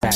Keep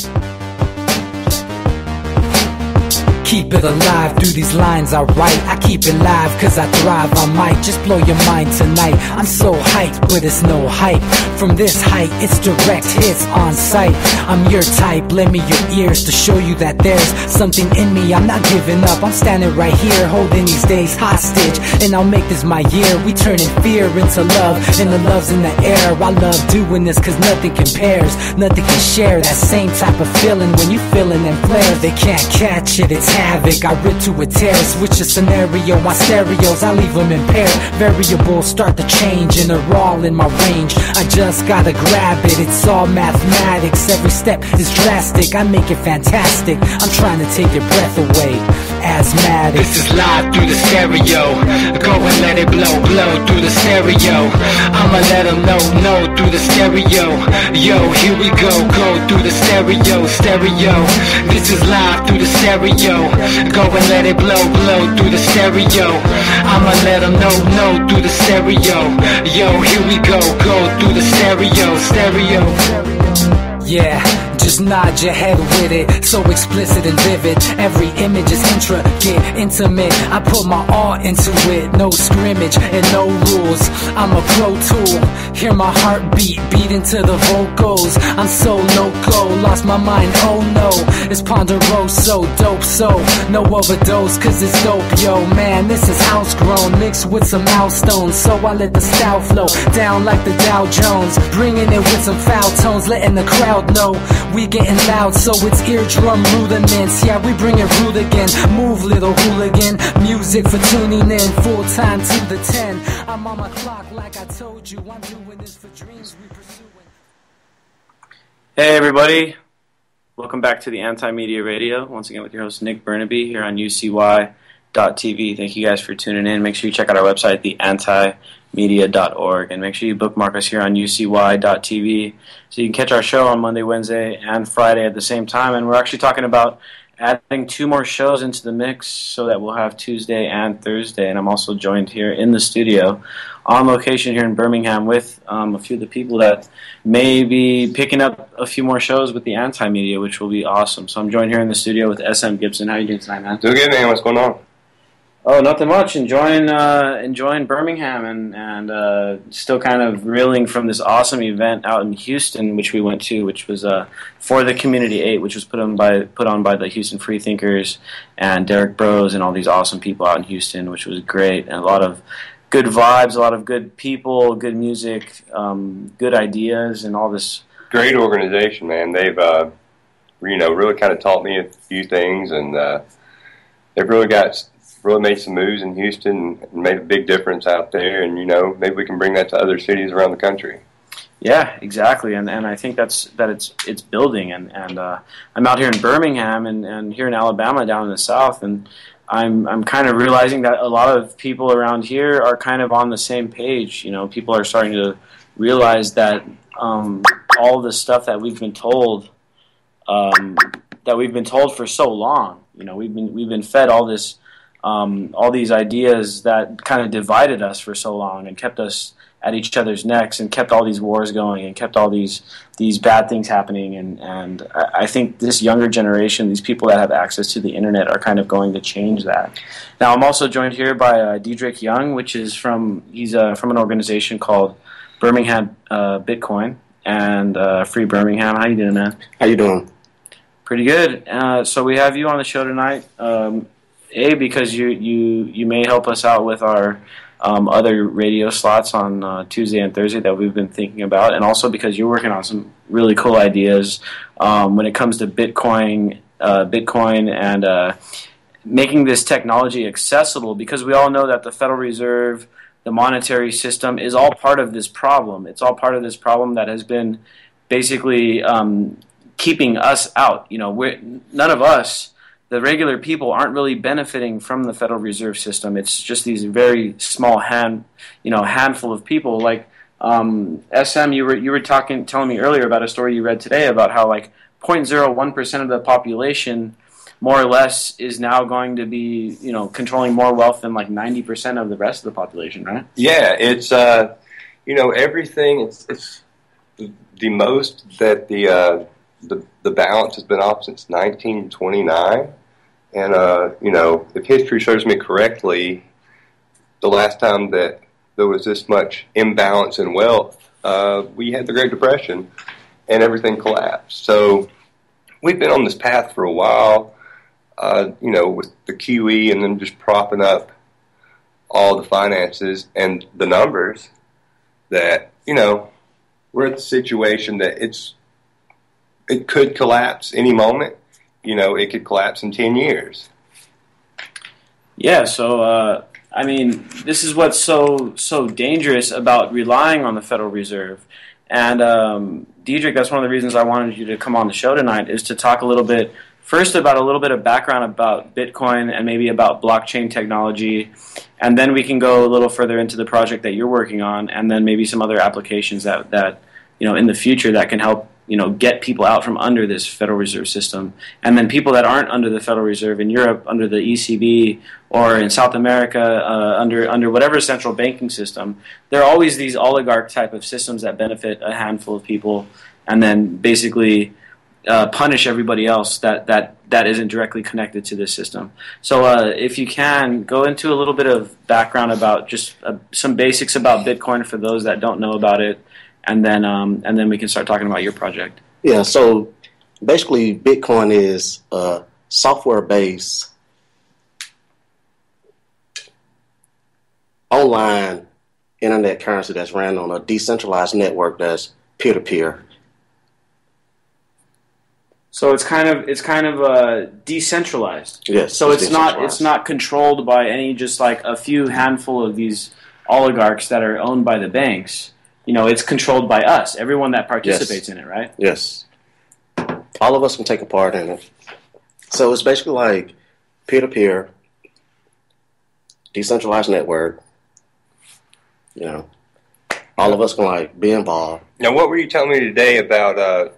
it alive through these lines I write. I keep it live cause I thrive. I might just blow your mind tonight. I'm so hyped, but it's no hype. From this height, it's direct hits on sight. I'm your type, lend me your ears to show you that there's something in me. I'm not giving up, I'm standing right here, holding these days hostage. And I'll make this my year. We turning fear into love, and the love's in the air. I love doing this cause nothing compares. Nothing can share that same type of feeling when you feeling them flares. They can't catch it, it's havoc. I rip to a tear, switch the scenario. My stereos, I leave them impaired. Variables start to change and they're all in my range. I just gotta grab it, it's all mathematics. Every step is drastic, I make it fantastic. I'm trying to take your breath away. Asthmatic. This is live through the stereo. Go and let it blow, blow through the stereo. I'ma let them know through the stereo. Yo, here we go through the stereo, stereo. This is live through the stereo. Go and let it blow, blow through the stereo. I'ma let them know through the stereo. Yo, here we go through the stereo, stereo. Yeah, just nod your head with it, so explicit and vivid. Every image is intricate, intimate. I put my all into it, no scrimmage and no rules. I'm a pro tool, hear my heartbeat, beat into the vocals. I'm so loco, lost my mind, oh no. It's ponderoso, dope, so no overdose, cause it's dope, yo. Man, this is house grown, mixed with some milestones. So I let the style flow down like the Dow Jones, bringing it with some foul tones, letting the crowd know we getting loud, so it's eardrum rudiments. Yeah, we bring it rude again. Move, little hooligan. Music for tuning in, full time to the 10. I'm on my clock like I told you. I'm doing this for dreams we pursuing. Hey everybody, welcome back to the Anti-Media Radio. Once again with your host Nick Burnaby here on UCY.tv. Thank you guys for tuning in. Make sure you check out our website, theantimedia.org, and make sure you bookmark us here on UCY.tv so you can catch our show on Monday, Wednesday, and Friday at the same time. And we're actually talking about adding 2 more shows into the mix so that we'll have Tuesday and Thursday. And I'm also joined here in the studio on location here in Birmingham with a few of the people that may be picking up a few more shows with the Anti-Media, which will be awesome. So I'm joined here in the studio with SM Gibson. How are you doing tonight, man? Doing good, man. What's going on? Oh, nothing much. Enjoying Birmingham and still kind of reeling from this awesome event out in Houston, which we went to, which was for the Community 8, which was put on by the Houston Freethinkers and Derek Bros and all these awesome people out in Houston, which was great, and a lot of good vibes, a lot of good people, good music, good ideas, and all this. Great organization, man. They've really kind of taught me a few things, and they've really made some moves in Houston and made a big difference out there, and maybe we can bring that to other cities around the country. Yeah, exactly, and I think it's building, and I'm out here in Birmingham and here in Alabama down in the South, and I'm kind of realizing that a lot of people around here are kind of on the same page. People are starting to realize that all the stuff that we've been told for so long. We've been fed all this. All these ideas that kind of divided us for so long and kept us at each other's necks and kept all these wars going and kept all these bad things happening. And I think this younger generation, these people that have access to the internet, are kind of going to change that. Now, I'm also joined here by Diedrich Young, he's from an organization called Birmingham Bitcoin and Free Birmingham. How you doing, man? How you doing? Pretty good. So we have you on the show tonight. Because you may help us out with our other radio slots on Tuesday and Thursday that we've been thinking about, and also because you're working on some really cool ideas when it comes to Bitcoin and making this technology accessible, because we all know that the Federal Reserve, the monetary system, is all part of this problem. It's all part of this problem that has been basically keeping us out. None of us, the regular people, aren't really benefiting from the Federal Reserve System. It's just these very small handful of people. Like SM, you were telling me earlier about a story you read today about how 0.01% of the population, more or less, is now going to be controlling more wealth than 90% of the rest of the population, right? Yeah, it's everything. It's the most that the the balance has been off since 1929. And, you know, if history serves me correctly, the last time that there was this much imbalance in wealth, we had the Great Depression and everything collapsed. So we've been on this path for a while, you know, with the QE and then just propping up all the finances and the numbers that, you know, we're at the situation that it could collapse any moment. You know, it could collapse in 10 years. Yeah, so, I mean, this is what's so dangerous about relying on the Federal Reserve. And, Diedrich, that's one of the reasons I wanted you to come on the show tonight, is to talk a little bit, first about a little bit of background about Bitcoin and maybe about blockchain technology, and then we can go a little further into the project that you're working on, and then maybe some other applications that you know, in the future that can help, you know, get people out from under this Federal Reserve system. And then people that aren't under the Federal Reserve in Europe, under the ECB, or in South America, under whatever central banking system, there are always these oligarch type of systems that benefit a handful of people and then basically punish everybody else that isn't directly connected to this system. So if you can, go into a little bit of background about just some basics about Bitcoin for those that don't know about it, and then we can start talking about your project. Yeah, so basically Bitcoin is a software-based online internet currency that's ran on a decentralized network that's peer-to-peer. So it's kind of decentralized. Yes. So it's not controlled by any, just like a few handful of these oligarchs that are owned by the banks. You know, it's controlled by us, everyone that participates in it, right? Yes. All of us can take a part in it. So it's basically like peer-to-peer, decentralized network. You know, all of us can like be involved. Now, what were you telling me today about?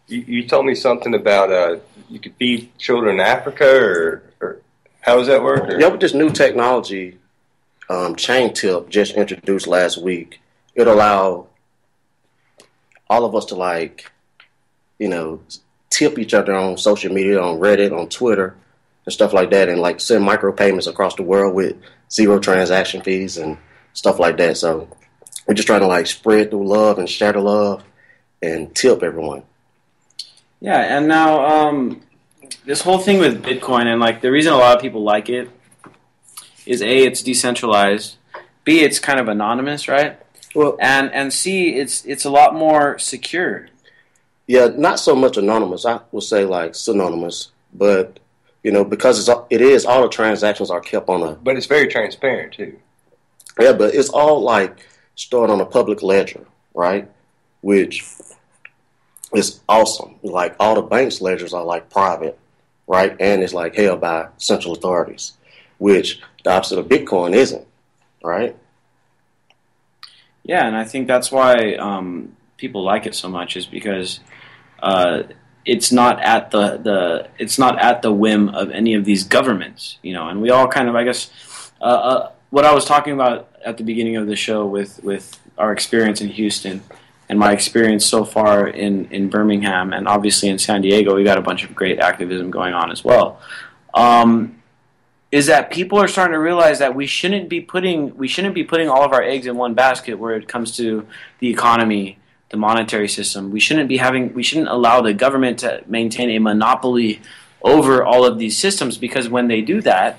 You told me something about you could feed children in Africa, or how does that work? Or? Yeah, with this new technology, Chain Tip just introduced last week. It'll allow all of us to, like, you know, tip each other on social media, on Reddit, on Twitter, and stuff like that, and, like, send micropayments across the world with zero transaction fees and stuff like that. So we're just trying to, like, spread the love and share the love and tip everyone. Yeah, and now this whole thing with Bitcoin, and, like, the reason a lot of people like it is, A, it's decentralized, B, it's kind of anonymous, right? Well, and C, it's a lot more secure. Yeah, not so much anonymous. I would say like synonymous, but you know, because it is all the transactions are kept on a. But it's very transparent too. Yeah, but it's all like stored on a public ledger, right? Which is awesome. Like all the banks' ledgers are like private, right? And it's like held by central authorities, which the opposite of Bitcoin isn't, right? Yeah, and I think that's why people like it so much, is because it's not at the whim of any of these governments, you know. And we all kind of, I guess, what I was talking about at the beginning of the show with our experience in Houston and my experience so far in Birmingham, and obviously in San Diego, we got a bunch of great activism going on as well. Is that people are starting to realize that we shouldn't be putting all of our eggs in one basket where it comes to the economy, the monetary system. We shouldn't allow the government to maintain a monopoly over all of these systems, because when they do that,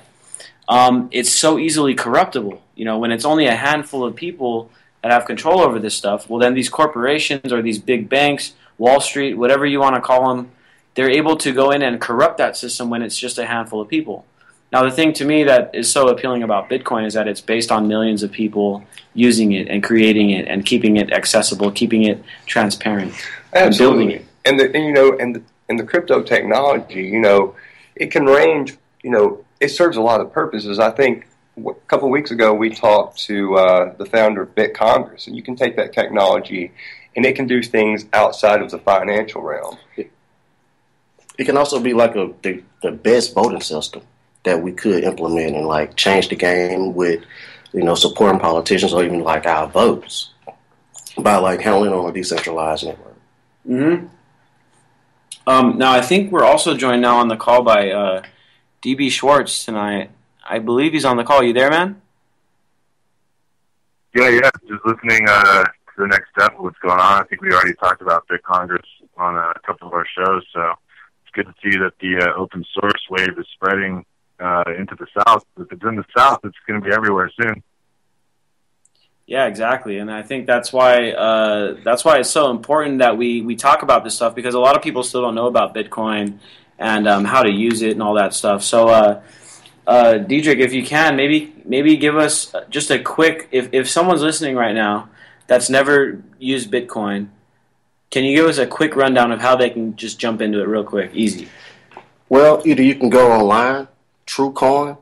it's so easily corruptible. You know, when it's only a handful of people that have control over this stuff, well, then these corporations or these big banks, Wall Street, whatever you want to call them, they're able to go in and corrupt that system when it's just a handful of people. Now, the thing to me that is so appealing about Bitcoin is that it's based on millions of people using it and creating it and keeping it accessible, keeping it transparent, and building it. And the crypto technology, you know, it can range. You know, it serves a lot of purposes. I think a couple of weeks ago we talked to the founder of BitCongress, and you can take that technology and it can do things outside of the financial realm. It can also be like the best voting system that we could implement and like change the game with, you know, supporting politicians or even like our votes by like handling on a decentralized network. Mm-hmm. Now, I think we're also joined now on the call by DB Schwartz tonight. I believe he's on the call. You there, man? Yeah. Just listening to the next step of what's going on. I think we already talked about BitCongress on a couple of our shows, so it's good to see that the open source wave is spreading into the South. If it's in the South, it's going to be everywhere soon. Yeah, exactly, and I think that's why it's so important that we talk about this stuff, because a lot of people still don't know about Bitcoin and how to use it and all that stuff. So, Diedrich, if you can, maybe give us just a quick, if someone's listening right now that's never used Bitcoin, can you give us a quick rundown of how they can just jump into it real quick, easy? Well, either you can go online, TrueCoin,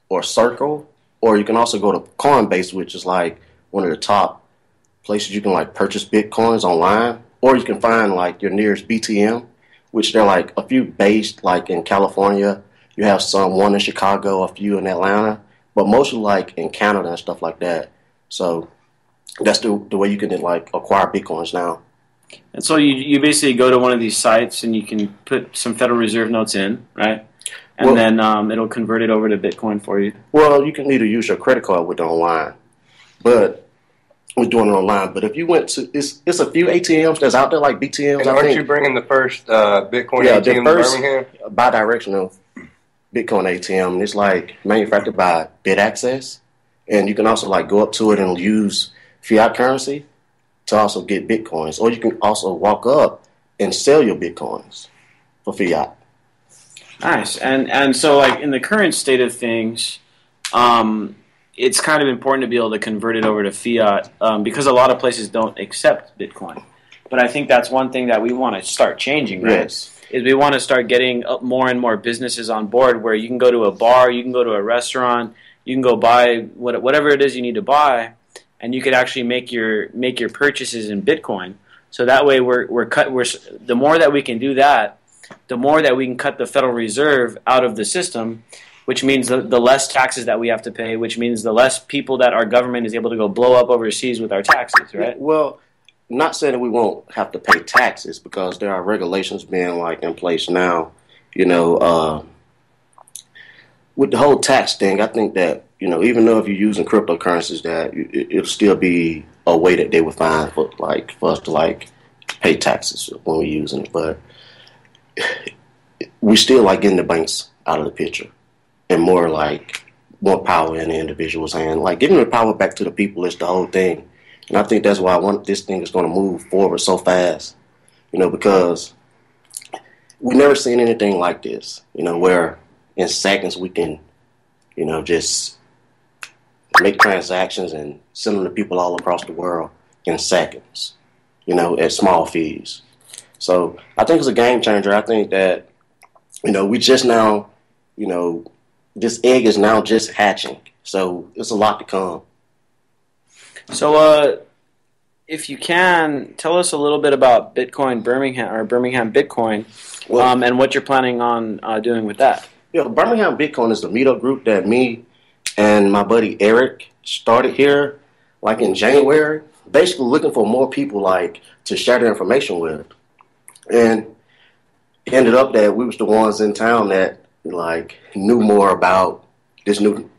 or Circle, or you can also go to Coinbase, which is like one of the top places you can like purchase Bitcoins online, or you can find like your nearest BTM, which they're like a few based like in California. You have one in Chicago, a few in Atlanta, but mostly like in Canada and stuff like that. So that's the way you can like acquire Bitcoins now. And so you basically go to one of these sites and you can put some Federal Reserve notes in, right? And then it'll convert it over to Bitcoin for you. Well, you can either use your credit card with it online, but we're doing it online. But if you went to, it's a few ATMs that's out there like BTMs. And aren't you bringing the first Bitcoin ATM the first in Birmingham? Bi-directional Bitcoin ATM. And it's like manufactured by BitAccess, and you can also like go up to it and use fiat currency to also get Bitcoins, or you can also walk up and sell your Bitcoins for fiat. Nice. And so like in the current state of things, it's kind of important to be able to convert it over to fiat because a lot of places don't accept Bitcoin. But I think that's one thing that we want to start changing, right? Yes. Is we want to start getting more and more businesses on board where you can go to a bar, you can go to a restaurant, you can go buy whatever it is you need to buy, and you could actually make your purchases in Bitcoin. So that way the more that we can do that, the more that we can cut the Federal Reserve out of the system, which means the less taxes that we have to pay, which means the less people that our government is able to go blow up overseas with our taxes, right? Well, not saying that we won't have to pay taxes, because there are regulations being like in place now. You know, with the whole tax thing, I think that, you know, even though if you're using cryptocurrencies, that it'll still be a way that they would find for us to like pay taxes when we're using it. But we still like getting the banks out of the picture, and more power in the individual's hand. Like giving the power back to the people is the whole thing. And I think that's why this thing is going to move forward so fast, you know, because we've never seen anything like this, you know, where in seconds we can, you know, just make transactions and send them to people all across the world in seconds, you know, at small fees. So I think it's a game changer. I think that, you know, we just now, you know, this egg is now just hatching. So it's a lot to come. So if you can, tell us a little bit about Bitcoin Birmingham, or Birmingham Bitcoin, and what you're planning on doing with that. Yeah, Birmingham Bitcoin is the meetup group that me and my buddy Eric started here like in January, basically looking for more people like to share their information with. And it ended up that we was the ones in town that like knew more about this new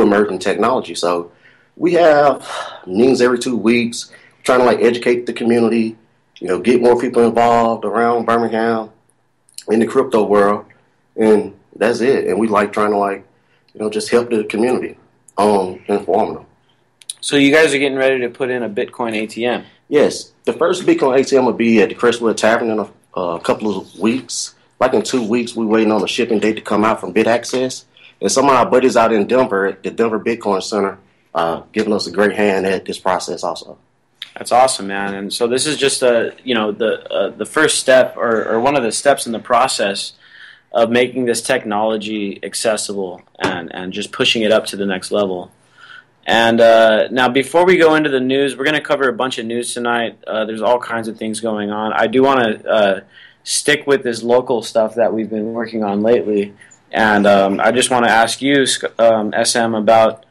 emerging technology. So we have meetings every 2 weeks, trying to like educate the community, you know, get more people involved around Birmingham in the crypto world, and that's it. And we like trying to like, you know, just help the community inform them. So you guys are getting ready to put in a Bitcoin ATM. Yes, the first Bitcoin ATM will be at the Crestwood Tavern in a couple of weeks. Like in 2 weeks, we're waiting on the shipping date to come out from BitAccess. And some of our buddies out in Denver at the Denver Bitcoin Center giving us a great hand at this process also. That's awesome, man. And so this is just the first step, or one of the steps in the process of making this technology accessible and just pushing it up to the next level. And now, before we go into the news, we're going to cover a bunch of news tonight. There's all kinds of things going on. I do want to stick with this local stuff that we've been working on lately. And I just want to ask you, SM, about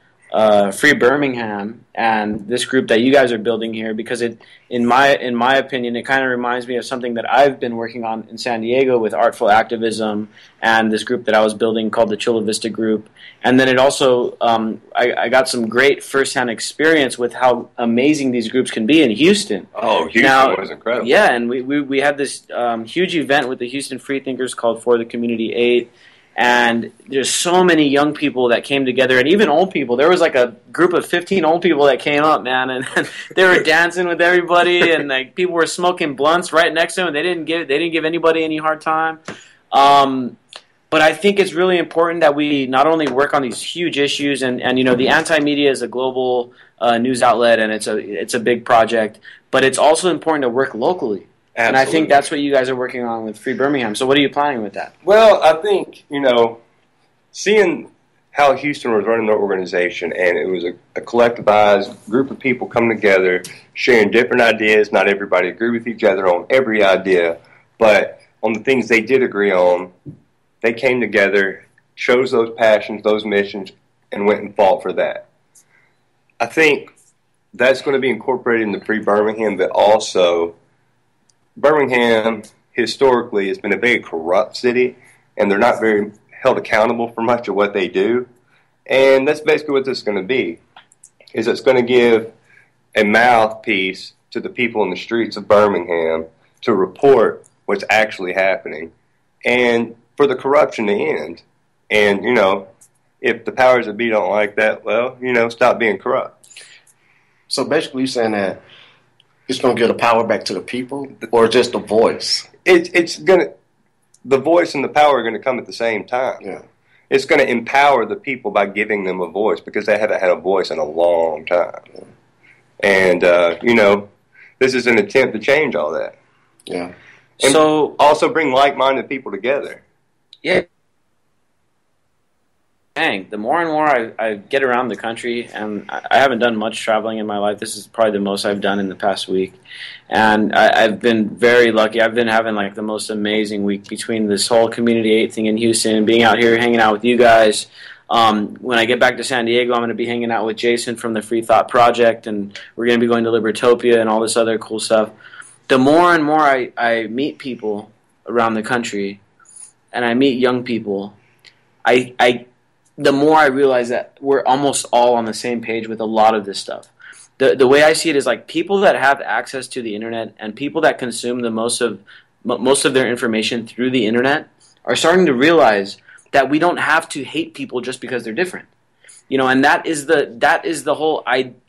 Free Birmingham and this group that you guys are building here, because in my opinion, it kind of reminds me of something that I've been working on in San Diego with Artful Activism and this group that I was building called the Chula Vista Group. And then it also, I got some great firsthand experience with how amazing these groups can be in Houston. Oh, Houston was incredible. Yeah, and we had this huge event with the Houston Freethinkers called For the Community 8. And there's so many young people that came together, and even old people. There was like a group of 15 old people that came up, man, and they were dancing with everybody, and like people were smoking blunts right next to them. And they didn't give anybody any hard time. But I think it's really important that we not only work on these huge issues, and you know, the Anti-Media is a global news outlet, and it's a big project. But it's also important to work locally. Absolutely. And I think that's what you guys are working on with Free Birmingham. So what are you planning with that? Well, I think, you know, seeing how Houston was running their organization, and it was a collectivized group of people coming together, sharing different ideas. Not everybody agreed with each other on every idea, but on the things they did agree on, they came together, chose those passions, those missions, and went and fought for that. I think that's going to be incorporated in the Free Birmingham, but also Birmingham historically has been a very corrupt city, and they're not very held accountable for much of what they do. And that's basically what this is going to be, is it's going to give a mouthpiece to the people in the streets of Birmingham to report what's actually happening and for the corruption to end. And, you know, if the powers that be don't like that, well, you know, stop being corrupt. So basically you're saying that it's going to give the power back to the people, or just the voice? It's going to, the voice and the power are going to come at the same time. Yeah. It's going to empower the people by giving them a voice, because they haven't had a voice in a long time. Yeah. And, you know, this is an attempt to change all that. Yeah. And so also bring like-minded people together. Yeah. Dang, the more and more I get around the country, and I haven't done much traveling in my life. This is probably the most I've done in the past week. And I've been very lucky. I've been having like the most amazing week between this whole Community 8 thing in Houston and being out here hanging out with you guys. When I get back to San Diego, I'm going to be hanging out with Jason from the Free Thought Project, and we're going to be going to Libertopia and all this other cool stuff. The more and more I meet people around the country, and I meet young people, the more I realize that we're almost all on the same page with a lot of this stuff. The way I see it is like people that have access to the internet and people that consume the most of their information through the internet are starting to realize that we don't have to hate people just because they're different. You know, and that is the whole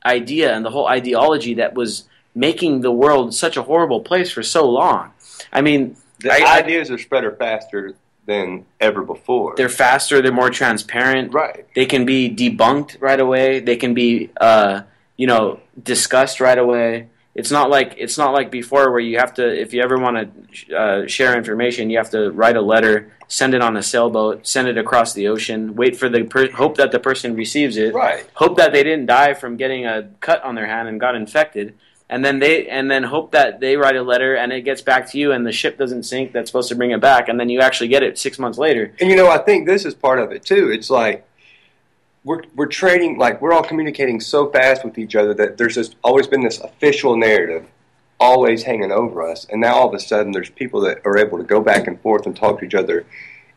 idea and the whole ideology that was making the world such a horrible place for so long. I mean, the ideas are spread faster than ever before. They're faster. They're more transparent. Right. They can be debunked right away. They can be, discussed right away. It's not like before where you have to, if you ever want to share information, you have to write a letter, send it on a sailboat, send it across the ocean, wait for hope that the person receives it, right. Hope that they didn't die from getting a cut on their hand and got infected. And then hope that they write a letter and it gets back to you and the ship doesn't sink that's supposed to bring it back, and then you actually get it 6 months later. And you know, I think this is part of it too. It's like we're trading, like we're all communicating so fast with each other that there's just always been this official narrative always hanging over us, and now all of a sudden there's people that are able to go back and forth and talk to each other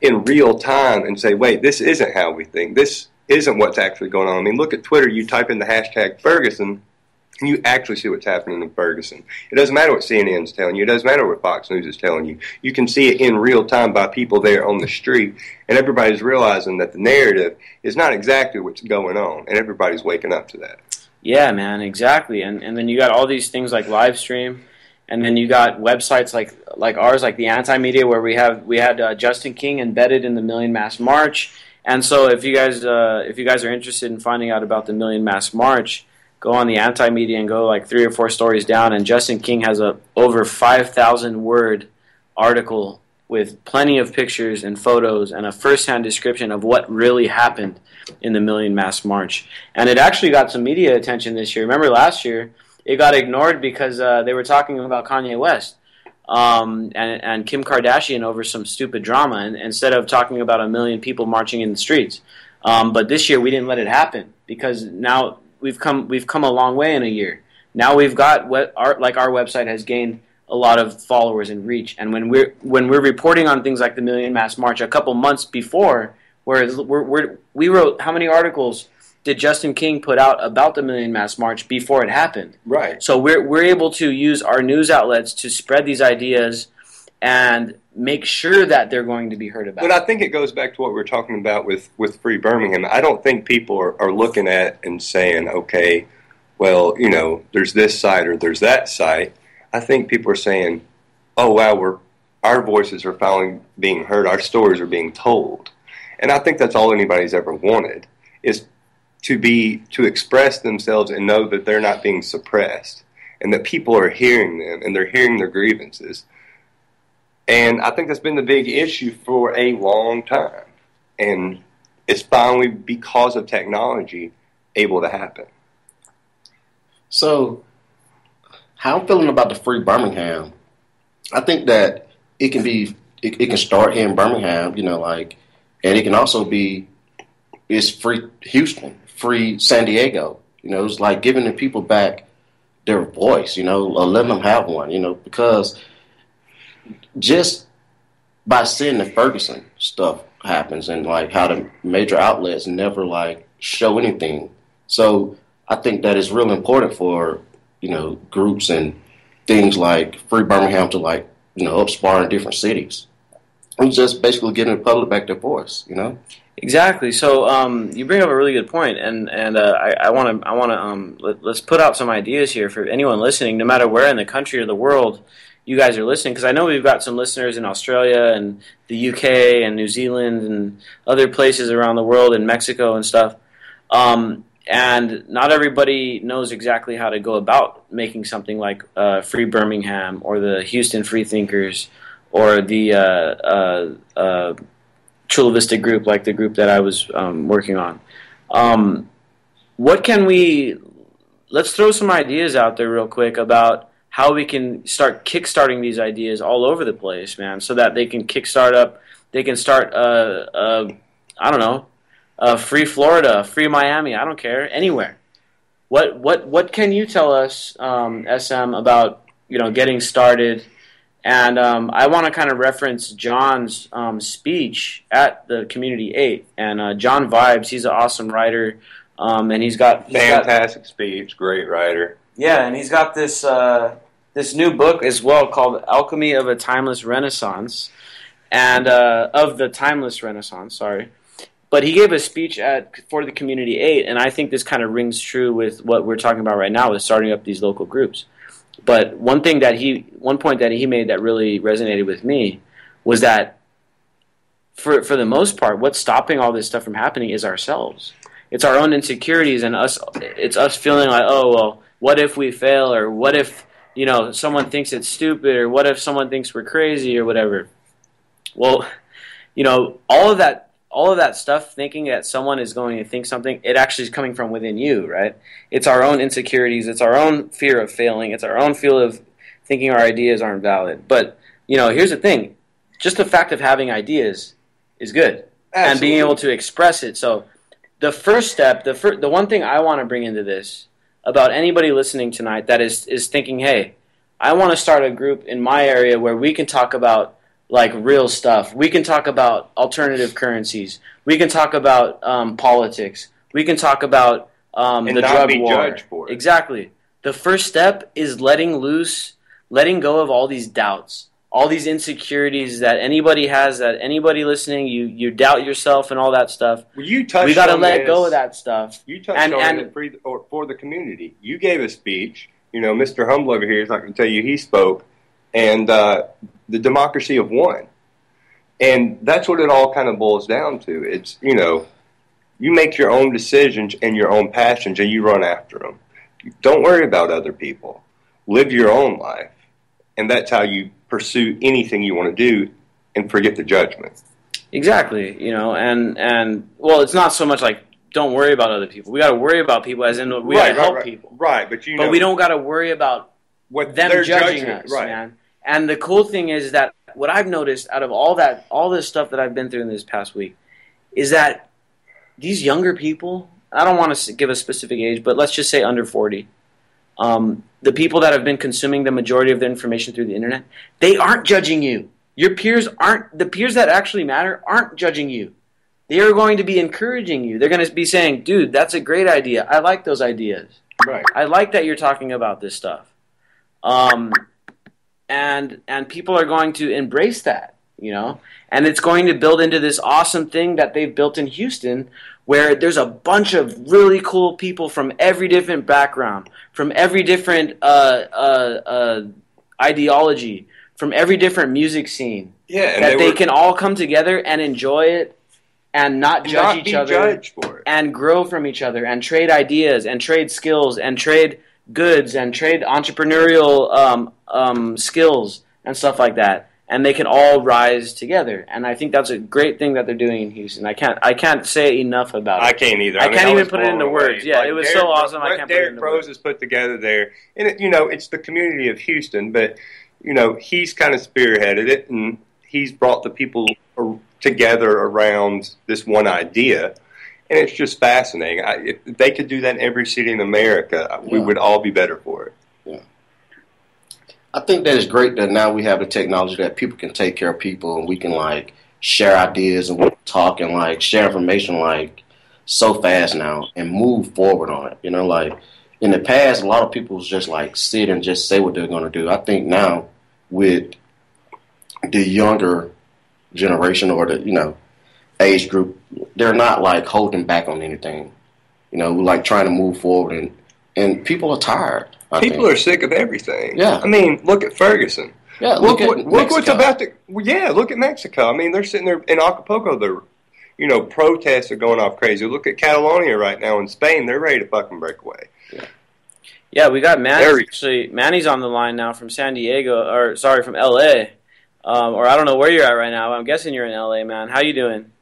in real time and say, wait, this isn't how we think. This isn't what's actually going on. I mean, look at Twitter. You type in the hashtag Ferguson, and you actually see what's happening in Ferguson. It doesn't matter what CNN's telling you. It doesn't matter what Fox News is telling you. You can see it in real time by people there on the street, and everybody's realizing that the narrative is not exactly what's going on, and everybody's waking up to that. Yeah, man, exactly. And then you got all these things like live stream, and then you got websites like ours, like the Anti-Media, where we had Justin King embedded in the Million Mass March. And so if you guys are interested in finding out about the Million Mass March, go on the Anti-Media and go like 3 or 4 stories down, and Justin King has a over 5,000 word article with plenty of pictures and photos and a first-hand description of what really happened in the Million Mass March. And it actually got some media attention this year. Remember last year, it got ignored because they were talking about Kanye West and Kim Kardashian over some stupid drama, and instead of talking about 1 million people marching in the streets. But this year we didn't let it happen because now we've come a long way in a year. Now we've got our website has gained a lot of followers and reach, and when we're reporting on things like the Million Mass March a couple months before, whereas we wrote, how many articles did Justin King put out about the Million Mass March before it happened? Right. So we're able to use our news outlets to spread these ideas and make sure that they're going to be heard about. But I think it goes back to what we were talking about with Free Birmingham. I don't think people are looking at and saying, okay, well, you know, there's this site or there's that site. I think people are saying, oh, wow, our voices are finally being heard, our stories are being told. And I think that's all anybody's ever wanted, is to express themselves and know that they're not being suppressed and that people are hearing them and they're hearing their grievances. And I think that's been the big issue for a long time. And it's finally, because of technology, able to happen. So, how I'm feeling about the Free Birmingham, I think that it can start here in Birmingham, you know, like, and it can also be, it's Free Houston, Free San Diego. You know, it's like giving the people back their voice, you know, or letting them have one, you know, because just by seeing the Ferguson stuff happens and like how the major outlets never like show anything. So I think that it's real important for, you know, groups and things like Free Birmingham to like, you know, upspar in different cities. And just basically giving the public back their voice, you know? Exactly. So you bring up a really good point, and I want to let's put out some ideas here for anyone listening, no matter where in the country or the world you guys are listening, because I know we've got some listeners in Australia and the UK and New Zealand and other places around the world, and Mexico and stuff. And not everybody knows exactly how to go about making something like Free Birmingham or the Houston Freethinkers or the Chula Vista group, like the group that I was working on. Let's throw some ideas out there real quick about how we can start kickstarting these ideas all over the place, man, so that they can start I don't know, Free Florida, Free Miami, I don't care, anywhere. What can you tell us, SM, about, you know, getting started? And I want to kind of reference John's speech at the Community 8. And John Vibes, he's an awesome writer, and he's got fantastic speech, great writer. Yeah, and he's got this this new book as well called Alchemy of a Timeless Renaissance, and of the Timeless Renaissance. Sorry. But he gave a speech for the Community 8, and I think this kind of rings true with what we're talking about right now with starting up these local groups. But one point that he made that really resonated with me was that for the most part, what's stopping all this stuff from happening is ourselves. It's our own insecurities and us. It's us feeling like, oh, well, what if we fail, or what if, you know, someone thinks it's stupid, or what if someone thinks we're crazy, or whatever. Well, you know, all of that stuff, thinking that someone is going to think something, it actually is coming from within you, right? It's our own insecurities. It's our own fear of failing. It's our own fear of thinking our ideas aren't valid. But, you know, here's the thing. Just the fact of having ideas is good. Absolutely. And being able to express it. So the first step, the one thing I want to bring into this about anybody listening tonight that is thinking, hey, I want to start a group in my area where we can talk about like real stuff. We can talk about alternative currencies. We can talk about politics. We can talk about the drug war. Judged for it. Exactly. The first step is letting go of all these doubts, all these insecurities that anybody has, that anybody listening, you doubt yourself and all that stuff. Well, we got to let go of that stuff. You touched on it for the community. You gave a speech. You know, Mr. Humble over here is not going to tell you he spoke. And the democracy of one. And that's what it all kind of boils down to. It's, you know, you make your own decisions and your own passions and you run after them. Don't worry about other people. Live your own life. And that's how you pursue anything you want to do and forget the judgment. Exactly. You know, and well, it's not so much like don't worry about other people. We got to worry about people as in we got to help people. Right, but but we don't got to worry about what them judging us, right. Man. And the cool thing is that what I've noticed out of all this stuff that I've been through in this past week is that these younger people, I don't want to give a specific age, but let's just say under 40. The people that have been consuming the majority of the information through the internet, they aren't judging you. Your peers aren't, the peers that actually matter aren't judging you. They are going to be encouraging you. They're going to be saying, dude, that's a great idea. I like those ideas. Right. I like that you're talking about this stuff. And people are going to embrace that, you know? And it's going to build into this awesome thing that they've built in Houston, where there's a bunch of really cool people from every different background, from every different ideology, from every different music scene. Yeah, and that they can all come together and enjoy it and not judge each other judged for it. and grow from each other and trade ideas and trade skills and trade goods and trade entrepreneurial skills and stuff like that. And they can all rise together, and I think that's a great thing that they're doing in Houston. I can't say enough about it. I can't either. I can't was even put it into blown words. away. Yeah, Like it was so awesome. I What can't put it Derek into Prose words. has put together there, and it's the community of Houston, but he's kind of spearheaded it, and he's brought the people together around this one idea, and it's just fascinating. If they could do that in every city in America, we would all be better for it. Yeah. I think that it's great that now we have the technology that people can take care of people, and we can like share ideas and we can talk and like share information like so fast now and move forward on it. Like in the past, a lot of people just like sit and just say what they're going to do. I think now with the younger generation or the age group, they're not like holding back on anything. We're like trying to move forward, and people are tired. People are sick of everything. Yeah. I mean, look at Ferguson. Yeah, look what's Mexico. about to. Yeah, look at Mexico. I mean, they're sitting there in Acapulco. They're, protests are going off crazy. Look at Catalonia right now in Spain. They're ready to fucking break away. Yeah, we got Manny. Actually, Manny's on the line now from San Diego, from L.A. Or I don't know where you're at right now. I'm guessing you're in L.A., man. How you doing?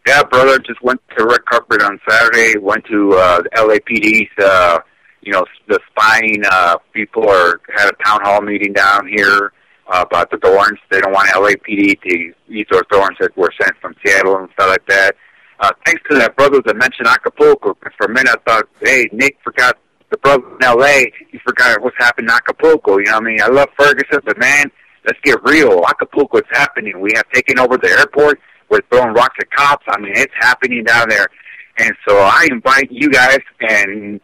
Yeah, brother. Just went to red carpet on Saturday. Went to the LAPD's. The spying people had a town hall meeting down here about the Dorns. They don't want LAPD to use those Dorns that were sent from Seattle and stuff like that. Thanks to that brother that mentioned Acapulco. For a minute, I thought, hey, Nick forgot the brother in L.A. He forgot what's happened in Acapulco. You know what I mean? I love Ferguson, but, man, let's get real. Acapulco is happening. We have taken over the airport. We're throwing rocks at cops. I mean, it's happening down there. And so I invite you guys and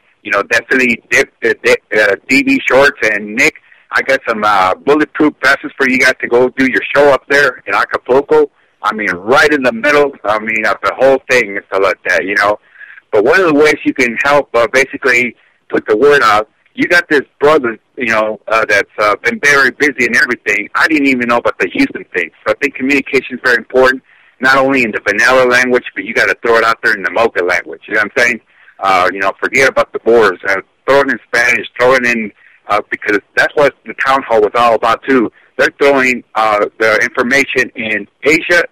definitely DB Shorts and Nick. I got some bulletproof passes for you guys to go do your show up there in Acapulco. I mean, right in the middle, of the whole thing and stuff like that, But one of the ways you can help basically put the word out, you got this brother, that's been very busy and everything. I didn't even know about the Houston thing. So I think communication is very important, not only in the vanilla language, but you got to throw it out there in the mocha language. You know what I'm saying? Forget about the borders. Throw it in Spanish. Throw it in because that's what the town hall was all about too. They're throwing the information in Asian,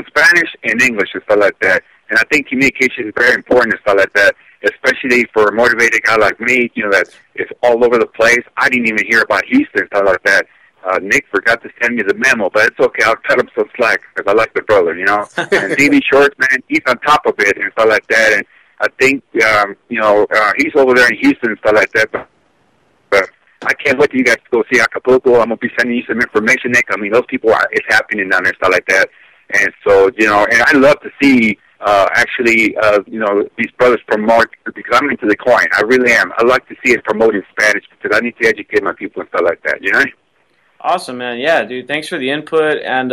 Spanish and English and stuff like that. And I think communication is very important and stuff like that, especially for a motivated guy like me. That is all over the place. I didn't even hear about Houston and stuff like that. Nick forgot to send me the memo, but it's okay. I'll cut him some slack because I like the brother, And DB Shorts, man, he's on top of it and stuff like that. And I think, he's over there in Houston and stuff like that. But I can't wait till you guys to go see Acapulco. I'm going to be sending you some information, Nick. I mean, those people it's happening down there and stuff like that. And so, and I love to see, these brothers promote, because I'm into the coin. I really am. I like to see it promoted in Spanish because I need to educate my people and stuff like that, Awesome, man. Yeah, dude, thanks for the input, and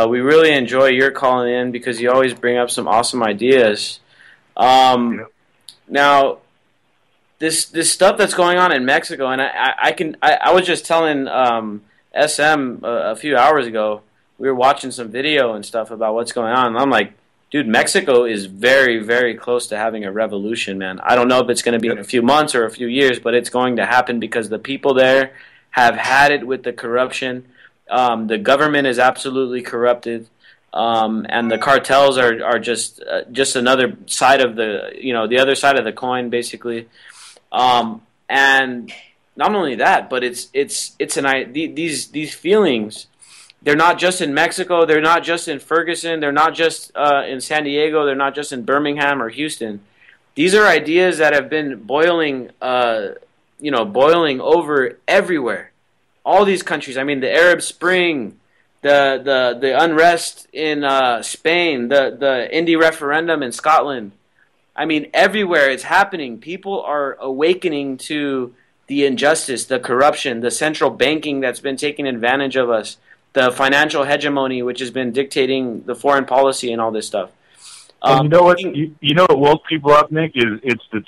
we really enjoy your calling in because you always bring up some awesome ideas. Now, this stuff that's going on in Mexico, and I was just telling SM a few hours ago, we were watching some video and stuff about what's going on, and I'm like, dude, Mexico is very, very close to having a revolution, man. I don't know if it's going to be in a few months or a few years, but it's going to happen because the people there have had it with the corruption. The government is absolutely corrupted, and the cartels are just another side of the other side of the coin, basically. And not only that, but these feelings They're not just in Mexico. They're not just in Ferguson. They're not just in San Diego. They're not just in Birmingham or Houston. These are ideas that have been boiling over everywhere. All these countries. I mean, the Arab Spring, the unrest in Spain, the Indie referendum in Scotland. I mean, everywhere it's happening. People are awakening to the injustice, the corruption, the central banking that's been taking advantage of us, the financial hegemony which has been dictating the foreign policy and all this stuff. And you know what? You know what woke people up, Nick? It's the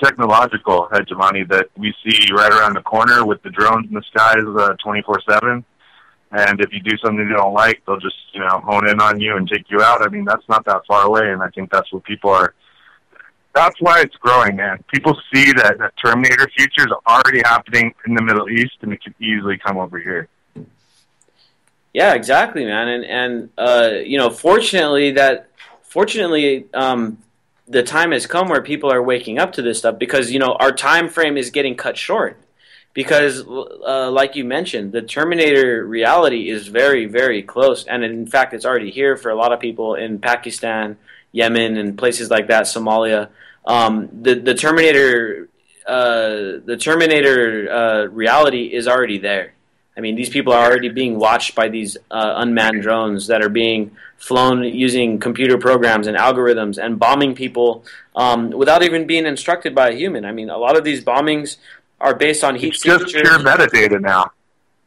technological hegemony that we see right around the corner with the drones in the skies 24/7. And if you do something they don't like, they'll just hone in on you and take you out. I mean, that's not that far away, and I think that's what people are. That's why it's growing, man. People see that Terminator future is already happening in the Middle East, and it could easily come over here. Yeah, exactly, man. And fortunately, the time has come where people are waking up to this stuff because our time frame is getting cut short. Because, like you mentioned, the Terminator reality is very, very close, and in fact, it's already here for a lot of people in Pakistan, Yemen, and places like that, Somalia. The Terminator reality is already there. I mean, these people are already being watched by these unmanned drones that are being flown using computer programs and algorithms and bombing people without even being instructed by a human. I mean, a lot of these bombings are based on heat signatures. It's just pure metadata now.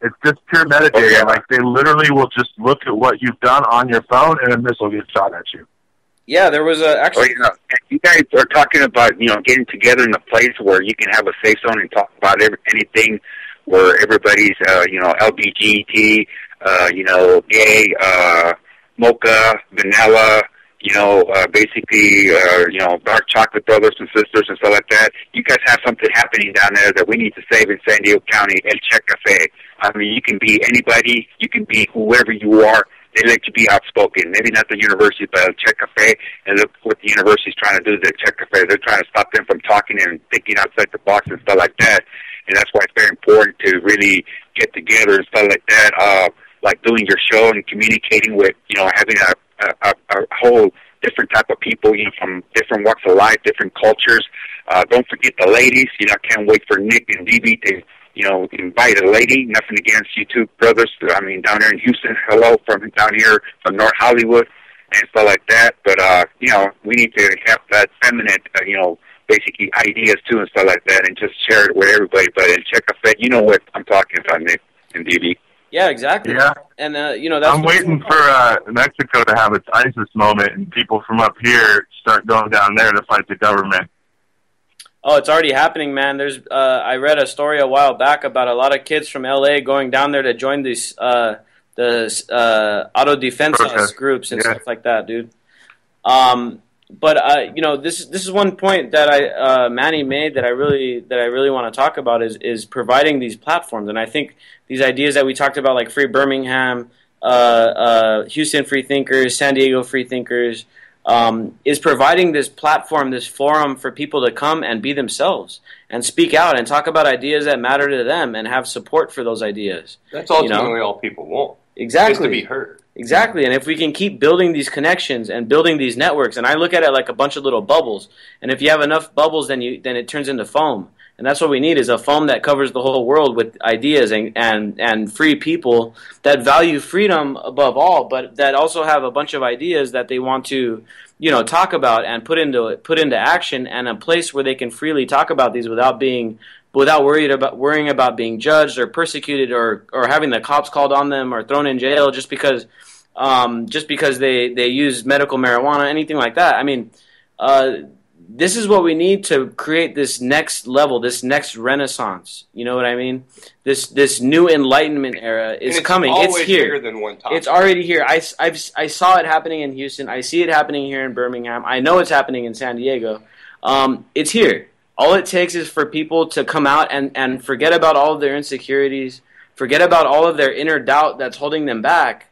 It's just pure metadata. Oh, yeah. Like, they literally will just look at what you've done on your phone, and a missile gets shot at you. Yeah, there was actually... You guys are talking about, getting together in a place where you can have a safe zone and talk about anything where everybody's, LGBT, gay, mocha, vanilla, basically, dark chocolate brothers and sisters and stuff like that. You guys have something happening down there that we need to save in San Diego County, El Che Cafe. I mean, you can be anybody. You can be whoever you are. They let you be outspoken. Maybe not the university, but El Che Cafe. And look what the university's trying to do to El Che Cafe. They're trying to stop them from talking and thinking outside the box and stuff like that. And that's why it's very important to really get together and stuff like that, like doing your show and communicating with, having a whole different type of people, from different walks of life, different cultures. Don't forget the ladies. I can't wait for Nick and DB to, invite a lady. Nothing against you two brothers. I mean, down there in Houston, hello from down here from North Hollywood and stuff like that. But, we need to have that feminine, basically ideas too and stuff like that and just share it with everybody. But in Che Cafe, you know what I'm talking about, Nick and DB. Yeah, exactly. Yeah. And, that's I'm waiting for Mexico to have its ISIS moment and people from up here start going down there to fight the government. Oh, it's already happening, man. There's I read a story a while back about a lot of kids from LA going down there to join these auto defense groups and stuff like that, dude. But this is one point that Manny made that I really want to talk about is providing these platforms, and I think these ideas that we talked about, like Free Birmingham, Houston Free Thinkers, San Diego Free Thinkers, is providing this platform, this forum for people to come and be themselves and speak out and talk about ideas that matter to them and have support for those ideas. That's ultimately all people want. Exactly. Just to be heard. Exactly, and if we can keep building these connections and building these networks, and I look at it like a bunch of little bubbles, and if you have enough bubbles, then it turns into foam, and that's what we need is a foam that covers the whole world with ideas and free people that value freedom above all, but that also have a bunch of ideas that they want to, talk about and put into action, and a place where they can freely talk about these without worrying about being judged or persecuted or having the cops called on them or thrown in jail just because they use medical marijuana, anything like that. I mean, this is what we need to create this next level, this next renaissance. You know what I mean? This new enlightenment era is coming. It's here. Bigger than one topic. It's already here. I saw it happening in Houston. I see it happening here in Birmingham. I know it's happening in San Diego. It's here. All it takes is for people to come out and forget about all of their insecurities, forget about all of their inner doubt that's holding them back,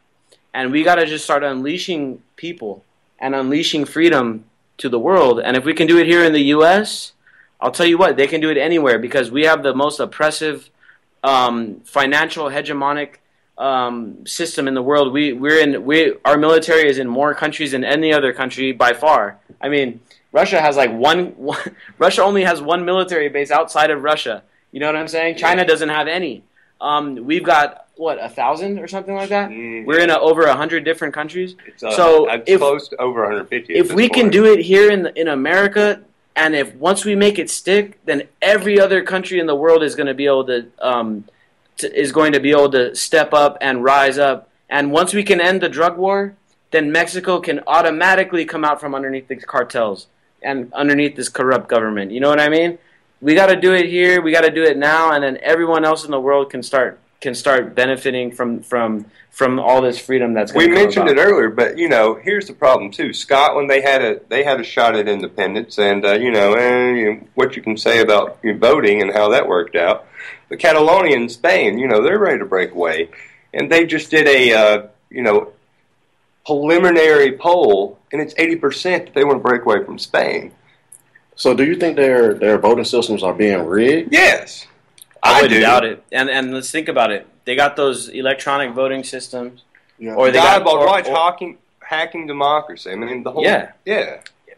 and we got to just start unleashing people and unleashing freedom to the world. And if we can do it here in the U.S., I'll tell you what, they can do it anywhere because we have the most oppressive, financial, hegemonic system in the world. Our military is in more countries than any other country by far. I mean, Russia has like Russia only has one military base outside of Russia. You know what I'm saying? China doesn't have any. We've got 1,000 or something like that. We're in over 100 different countries. So it's close to over 150. If we can do it here in America, and if once we make it stick, then every other country in the world is going to be able to step up and rise up. And once we can end the drug war, then Mexico can automatically come out from underneath these cartels and underneath this corrupt government. You know what I mean? We got to do it here. We got to do it now, and then everyone else in the world can start benefiting from all this freedom that's going to come about. We mentioned it earlier, but here's the problem too. Scotland, they had a shot at independence, and what you can say about voting and how that worked out. But Catalonia in Spain, they're ready to break away, and they just did a preliminary poll, and it's 80% that they want to break away from Spain. So do you think their voting systems are being rigged? Yes. I wouldn't doubt it. And let's think about it. They got those electronic voting systems. Yeah. Or they hacking democracy. I mean, the whole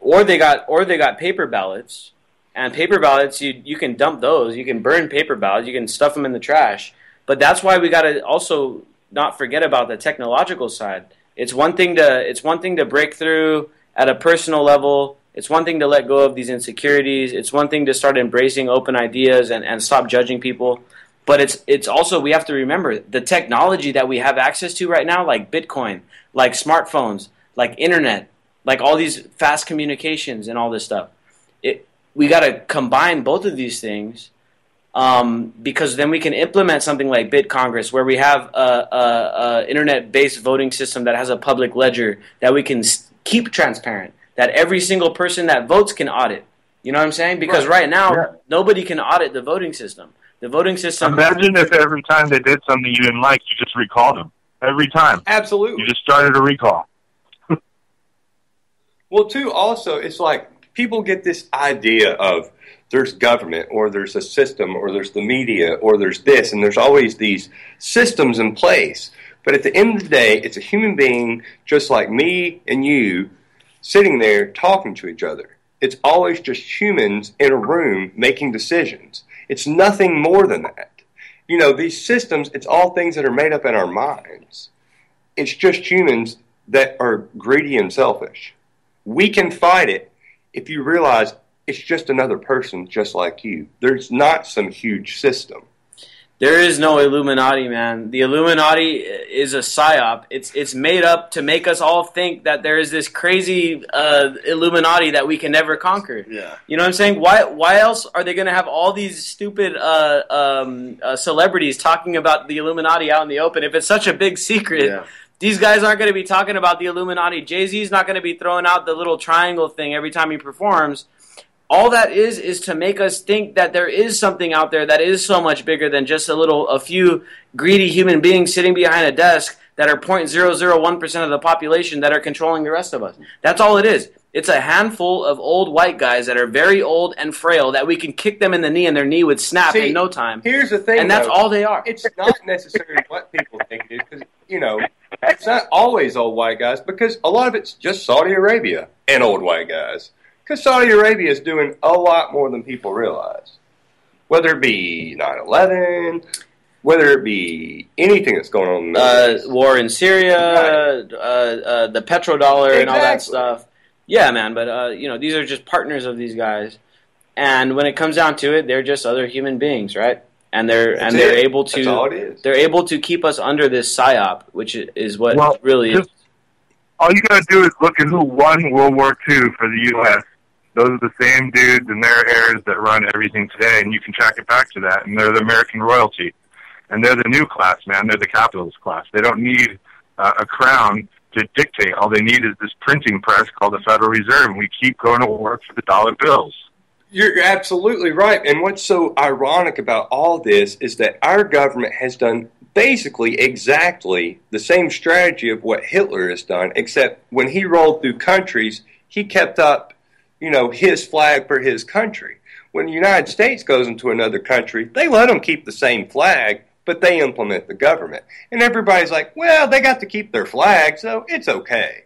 Or they got paper ballots. And paper ballots, you can dump those. You can burn paper ballots. You can stuff them in the trash. But that's why we got to also not forget about the technological side. It's one thing to break through at a personal level. It's one thing to let go of these insecurities. It's one thing to start embracing open ideas and stop judging people. But it's also, we have to remember, the technology that we have access to right now, like Bitcoin, like smartphones, like internet, like all these fast communications and all this stuff. We got to combine both of these things because then we can implement something like BitCongress, where we have a internet-based voting system that has a public ledger that we can keep transparent, that every single person that votes can audit. You know what I'm saying? Because right now, nobody can audit the voting system. The voting system... Imagine if every time they did something you didn't like, you just recalled them. Every time. Absolutely. You just started a recall. Well, too, also, it's like people get this idea of there's government, or there's a system, or there's the media, or there's this, and there's always these systems in place. But at the end of the day, it's a human being just like me and you sitting there talking to each other. It's always just humans in a room making decisions. It's nothing more than that. These systems, it's all things that are made up in our minds. It's just humans that are greedy and selfish. We can fight it if you realize it's just another person just like you. There's not some huge system. There is no Illuminati, man. The Illuminati is a psyop. It's made up to make us all think that there is this crazy Illuminati that we can never conquer. Yeah. You know what I'm saying? Why else are they going to have all these stupid celebrities talking about the Illuminati out in the open if it's such a big secret? Yeah. These guys aren't going to be talking about the Illuminati. Jay-Z's not going to be throwing out the little triangle thing every time he performs. All that is to make us think that there is something out there that is so much bigger than just a few greedy human beings sitting behind a desk that are 0.001% of the population that are controlling the rest of us. That's all it is. It's a handful of old white guys that are very old and frail that we can kick them in the knee and their knee would snap in no time. Here's the thing, and that's all they are. It's not necessarily what people think it is, because, it's not always old white guys, because a lot of it's just Saudi Arabia and old white guys. Because Saudi Arabia is doing a lot more than people realize. Whether it be 9/11, whether it be anything that's going on in the Middle East. War in Syria, the petrodollar and all that stuff. Yeah, man, but these are just partners of these guys. And when it comes down to it, they're just other human beings, right? And they're able to That's all it is. They're able to keep us under this psyop, which is what really is. All you gotta do is look at who won World War II for the U.S. Those are the same dudes and their heirs that run everything today, and you can track it back to that, and they're the American royalty. And they're the new class, man. They're the capitalist class. They don't need a crown to dictate. All they need is this printing press called the Federal Reserve, and we keep going to work for the dollar bills. You're absolutely right. And what's so ironic about all this is that our government has done basically exactly the same strategy of what Hitler has done, except when he rolled through countries, he kept up his flag for his country. When the United States goes into another country, they let them keep the same flag, but they implement the government. And everybody's like, well, they got to keep their flag, so it's okay.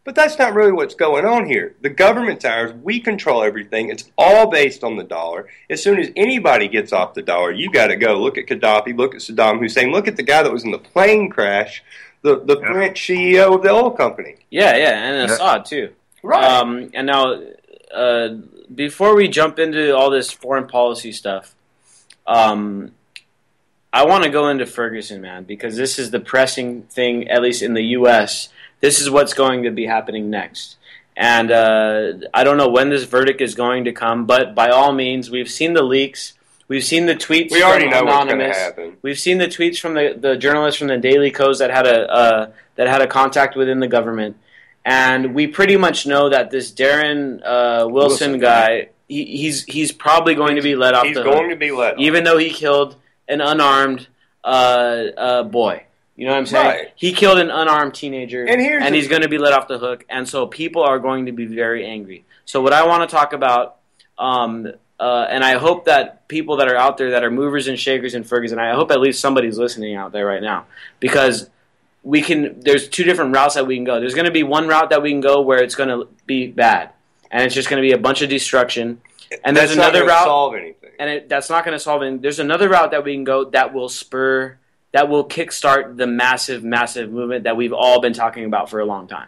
But that's not really what's going on here. The government's ours. We control everything. It's all based on the dollar. As soon as anybody gets off the dollar, you got to go. Look at Gaddafi. Look at Saddam Hussein. Look at the guy that was in the plane crash, the French CEO of the oil company. Yeah, and Assad, too. Right. And now, before we jump into all this foreign policy stuff, I want to go into Ferguson, man, because this is the pressing thing, at least in the U.S., this is what's going to be happening next. And I don't know when this verdict is going to come, but by all means, we've seen the leaks. We've seen the tweets we already from know Anonymous. What's going to happen. We've seen the tweets from the journalists from the Daily Kos that had a contact within the government. And we pretty much know that this Darren Wilson guy, he's probably going to be let off the hook. He's going to be let off. Even though he killed an unarmed boy. You know what I'm saying? Right. He killed an unarmed teenager, and he's going to be let off the hook, and so people are going to be very angry. So what I want to talk about, and I hope that people that are out there that are movers and shakers in Ferguson, I hope at least somebody's listening out there right now, because there's two different routes that we can go. There's going to be one route that we can go where it's going to be bad, and it's just going to be a bunch of destruction. And there's another route, solve anything. And that's not going to solve anything. There's another route that we can go that will kickstart the massive, massive movement that we've all been talking about for a long time.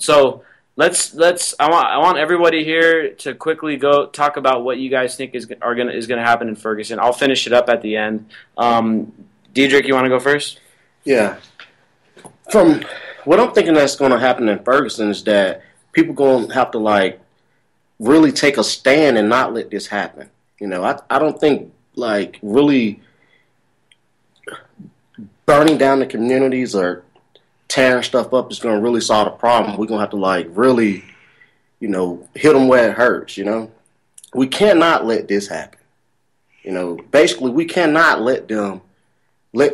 So let's. I want everybody here to quickly go talk about what you guys think is going to happen in Ferguson. I'll finish it up at the end. Diedrich, you want to go first? Yeah. From what I'm thinking that's going to happen in Ferguson is that people going to have to really take a stand and not let this happen. You know, I don't think really burning down the communities or tearing stuff up is going to really solve the problem. We're going to have to really, hit them where it hurts, We cannot let this happen. Basically we cannot let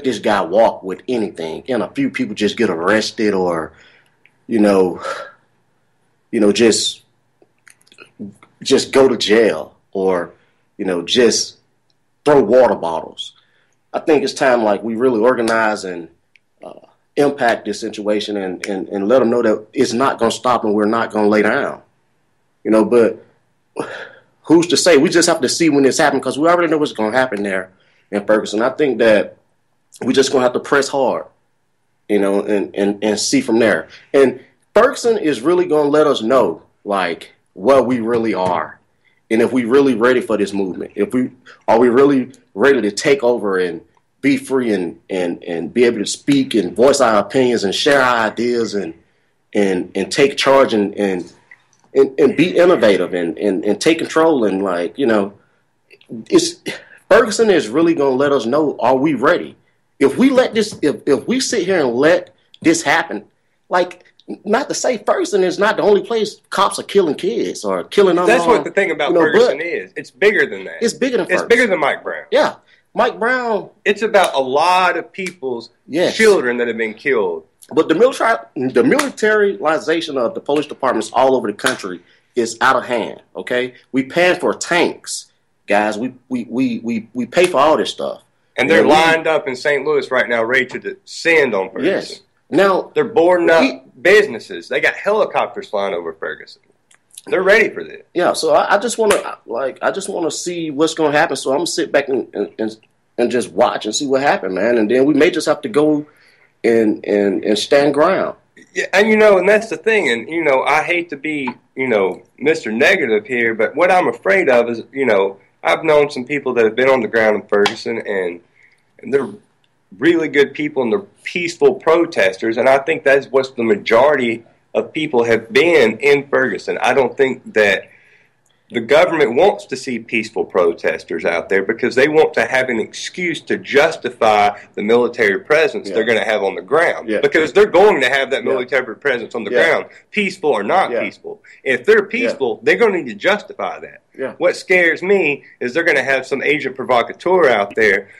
this guy walk with anything and a few people just get arrested or, just go to jail or, just throw water bottles. I think it's time we really organize and impact this situation and let them know that it's not going to stop and we're not going to lay down. But who's to say? We just have to see when this happens because we already know what's going to happen there in Ferguson. I think that we're just going to have to press hard, and see from there. And Ferguson is really going to let us know, what we really are. And if we really ready for this movement, are we really ready to take over and be free and be able to speak and voice our opinions and share our ideas and take charge and be innovative and take control and Ferguson is really going to let us know, are we ready? If we let this, if we sit here and let this happen, not to say Ferguson is not the only place cops are killing kids or killing unarmed. That's what the thing about Ferguson is. It's bigger than that. It's bigger than Ferguson. It's bigger than Mike Brown. Yeah. Mike Brown. It's about a lot of people's children that have been killed. But the militarization of the police departments all over the country is out of hand, okay? We paying for tanks, guys. We pay for all this stuff. And they're lined up in St. Louis right now ready to descend on Ferguson. Yes. Now they're boarding up businesses. They got helicopters flying over Ferguson. They're ready for this. Yeah, so I just want to see what's going to happen. So I'm gonna sit back and just watch and see what happens, man. And then we may just have to go and stand ground. Yeah, and that's the thing. And I hate to be Mr. Negative here, but what I'm afraid of is I've known some people that have been on the ground in Ferguson, and they're really good people and they're peaceful protesters, and I think that's what the majority of people have been in Ferguson. I don't think that the government wants to see peaceful protesters out there because they want to have an excuse to justify the military presence they're going to have on the ground. Because they're going to have that military presence on the ground, peaceful or not peaceful. If they're peaceful, they're going to need to justify that. What scares me is they're going to have some agent provocateur out there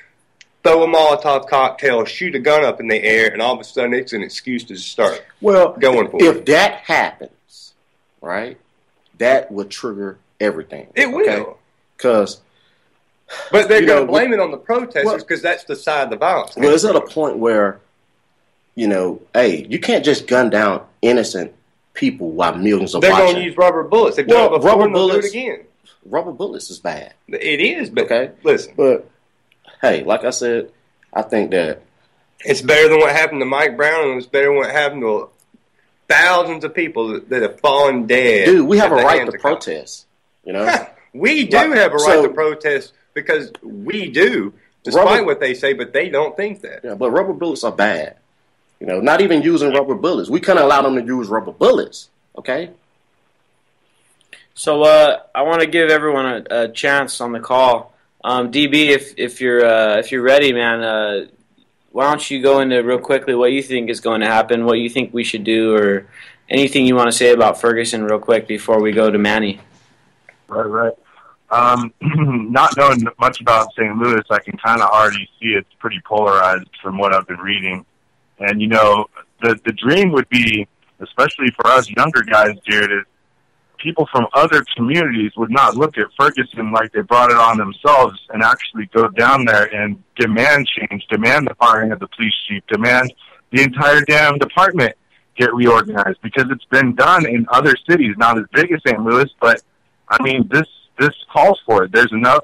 throw a Molotov cocktail, shoot a gun up in the air, and all of a sudden it's an excuse to start going for it. If that happens, right, that would trigger everything. It will. Because But they're going to blame it on the protesters because that's the side of the violence. Well, it's at a point where, hey, you can't just gun down innocent people while millions are watching. They're going to use rubber bullets. They've done it before, rubber bullets, do it again. Rubber bullets is bad. It is, but listen. But, hey, like I said, I think that it's better than what happened to Mike Brown, and it's better than what happened to thousands of people that have fallen dead. Dude, we have a right to protest, We do have a right to protest because we do, despite what they say, but they don't think that. Yeah, but rubber bullets are bad. Not even using rubber bullets. We couldn't allow them to use rubber bullets, okay? So I want to give everyone a chance on the call. DB, if you're ready, man, why don't you go into real quickly what you think is going to happen, what you think we should do, or anything you want to say about Ferguson real quick before we go to Manny. Right. Not knowing much about St. Louis, I can kind of already see it's pretty polarized from what I've been reading. And, the dream would be, especially for us younger guys, Jared, is people from other communities would not look at Ferguson like they brought it on themselves and actually go down there and demand change, demand the firing of the police chief, demand the entire damn department get reorganized, because it's been done in other cities, not as big as St. Louis, but, this calls for it. There's enough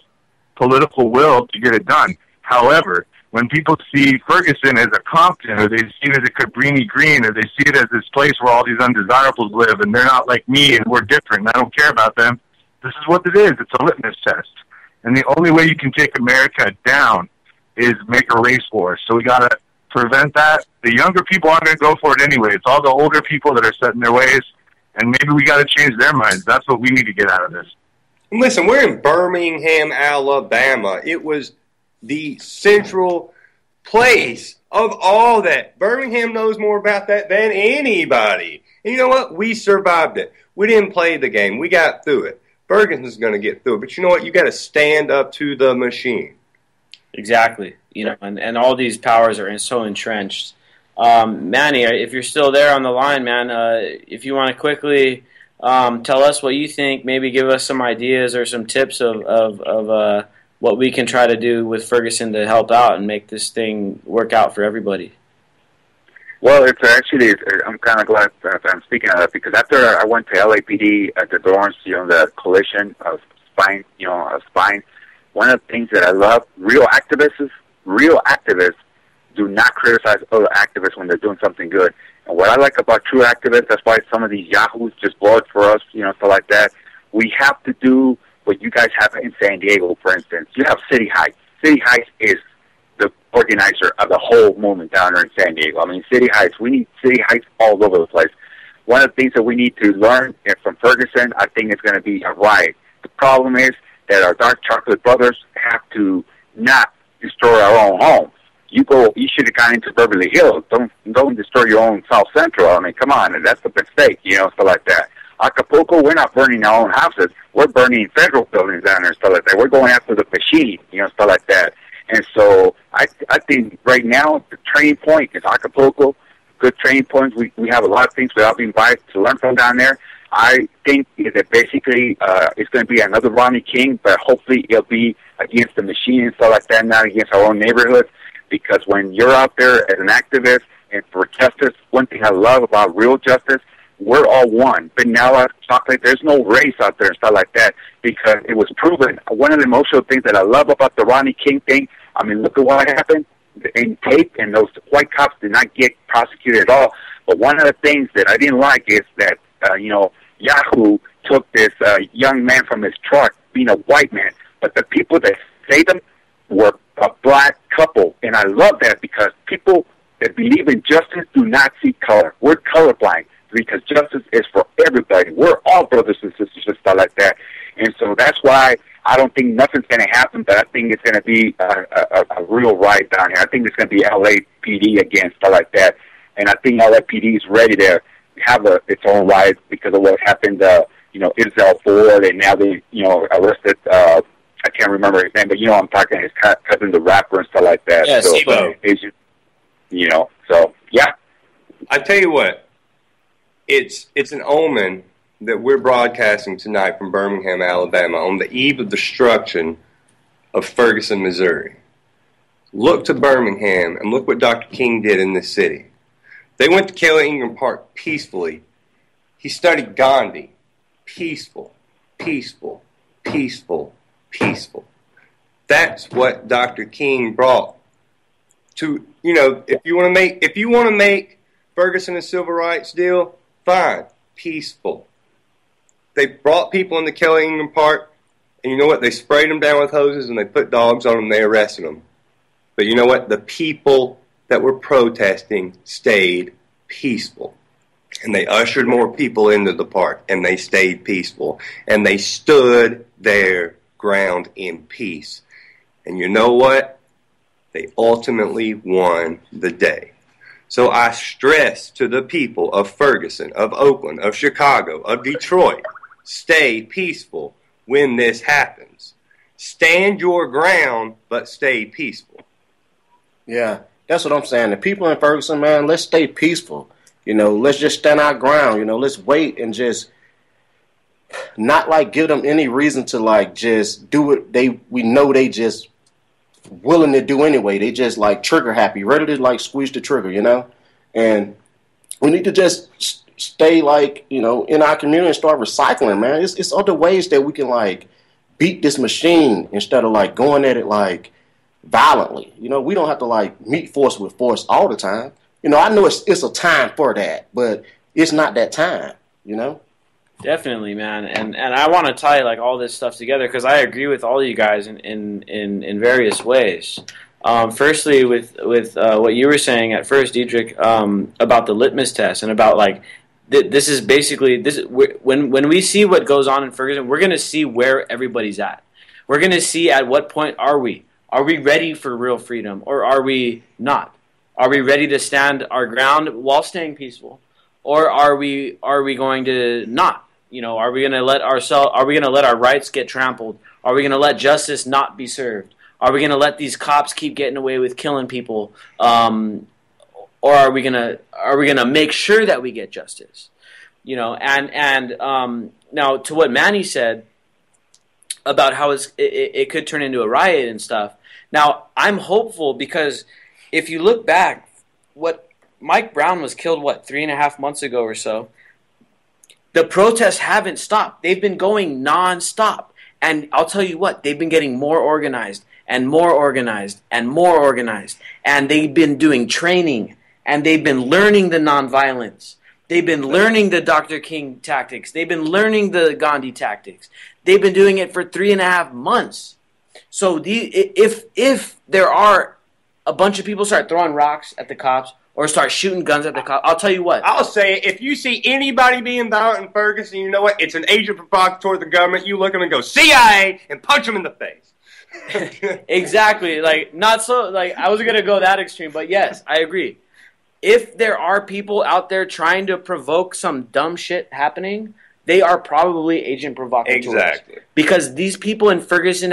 political will to get it done. However, when people see Ferguson as a Compton, or they see it as a Cabrini Green, or they see it as this place where all these undesirables live, and they're not like me and we're different, and I don't care about them, this is what it is. It's a litmus test. And the only way you can take America down is make a race war. So we got to prevent that. The younger people aren't going to go for it anyway. It's all the older people that are set in their ways, and maybe we got to change their minds. That's what we need to get out of this. Listen, we're in Birmingham, Alabama. It was the central place of all that. Birmingham knows more about that than anybody. And you know what? We survived it. We didn't play the game. We got through it. Ferguson's going to get through it. But you know what? You got to stand up to the machine. Exactly. And all these powers are so entrenched. Manny, if you're still there on the line, man, if you want to quickly tell us what you think, maybe give us some ideas or some tips of what we can try to do with Ferguson to help out and make this thing work out for everybody. Well, I'm kind of glad that I'm speaking of that, because after I went to LAPD at the dorms, the coalition of spine, one of the things that I love, real activists do not criticize other activists when they're doing something good. And what I like about true activists, that's why some of these yahoos just blow it for us, stuff like that. We have to do what you guys have in San Diego, for instance. You have City Heights. City Heights is the organizer of the whole movement down there in San Diego. City Heights, we need City Heights all over the place. One of the things that we need to learn from Ferguson, I think, is going to be a riot. The problem is that our dark chocolate brothers have to not destroy our own homes. You should have gone into Beverly Hills. Don't destroy your own South Central. Come on, and that's a mistake, stuff like that. Acapulco, we're not burning our own houses. We're burning federal buildings down there and stuff like that. We're going after the machine, stuff like that. And so I think right now the training point is Acapulco. Good training points. We have a lot of things without being biased to learn from down there. I think that basically it's going to be another Rodney King, but hopefully it'll be against the machine and stuff like that, not against our own neighborhoods. Because when you're out there as an activist and for justice, one thing I love about real justice, we're all one. Vanilla, chocolate, there's no race out there and stuff like that, because it was proven. One of the emotional things that I love about the Rodney King thing, look at what happened in tape, and those white cops did not get prosecuted at all. But one of the things that I didn't like is that, Yahoo took this young man from his truck, being a white man, but the people that saved him were a black couple. And I love that, because people that believe in justice do not see color. We're colorblind, because justice is for everybody. We're all brothers and sisters and stuff like that. And so that's why I don't think nothing's going to happen, but I think it's going to be a real riot down here. I think it's going to be LAPD again, stuff like that. And I think LAPD is ready to have its own riot because of what happened, Isabel Ford, and now they, arrested, I can't remember his name, but I'm talking his cousin, the rapper, and stuff like that. Yeah, so, so, yeah. I tell you what, it's an omen that we're broadcasting tonight from Birmingham, Alabama, on the eve of destruction of Ferguson, Missouri. Look to Birmingham and look what Dr. King did in this city. They went to Kelly Ingram Park peacefully. He studied Gandhi. Peaceful, peaceful, peaceful, peaceful. That's what Dr. King brought to, if you want to make Ferguson a civil rights deal, fine, peaceful. They brought people into Kelly Ingram Park, and you know what? They sprayed them down with hoses and they put dogs on them and they arrested them. But you know what? The people that were protesting stayed peaceful. And they ushered more people into the park, and they stayed peaceful. And they stood their ground in peace. And you know what? They ultimately won the day. So I stress to the people of Ferguson, of Oakland, of Chicago, of Detroit, stay peaceful when this happens. Stand your ground, but stay peaceful. Yeah, that's what I'm saying. The people in Ferguson, man, let's stay peaceful. Let's just stand our ground. Let's wait and just not give them any reason to just do what we know they just willing to do anyway. They just trigger happy, ready to squeeze the trigger, And we need to just stay in our community and start recycling, man. It's other ways that we can beat this machine instead of going at it violently. We don't have to meet force with force all the time. I know it's a time for that, but it's not that time, Definitely, man. And I want to tie all this stuff together because I agree with all you guys in various ways. Firstly, with what you were saying at first, Dietrich, about the litmus test and about this is basically when we see what goes on in Ferguson, we're going to see where everybody's at. We're going to see at what point are we. Are we ready for real freedom, or are we not? Are we ready to stand our ground while staying peaceful, or are we going to not? Are we going to let our rights get trampled? Are we going to let justice not be served? Are we going to let these cops keep getting away with killing people? Or are we gonna make sure that we get justice? And now to what Manny said about how it could turn into a riot and stuff. Now I'm hopeful because if you look back, what Mike Brown was killed 3.5 months ago or so. The protests haven't stopped. They've been going nonstop. And I'll tell you what, they've been getting more organized and more organized and more organized. And they've been doing training. And they've been learning the nonviolence. They've been learning the Dr. King tactics. They've been learning the Gandhi tactics. They've been doing it for 3.5 months. So if there are a bunch of people start throwing rocks at the cops or start shooting guns at the cops, I'll tell you what. I'll say, if you see anybody being violent in Ferguson, you know what? It's an agent provocateur of the government. You look at them and go, CIA, and punch them in the face. Exactly. Not so, I wasn't going to go that extreme, but yes, I agree. If there are people out there trying to provoke some dumb shit happening, they are probably agent provocateurs. Exactly. Because these people in Ferguson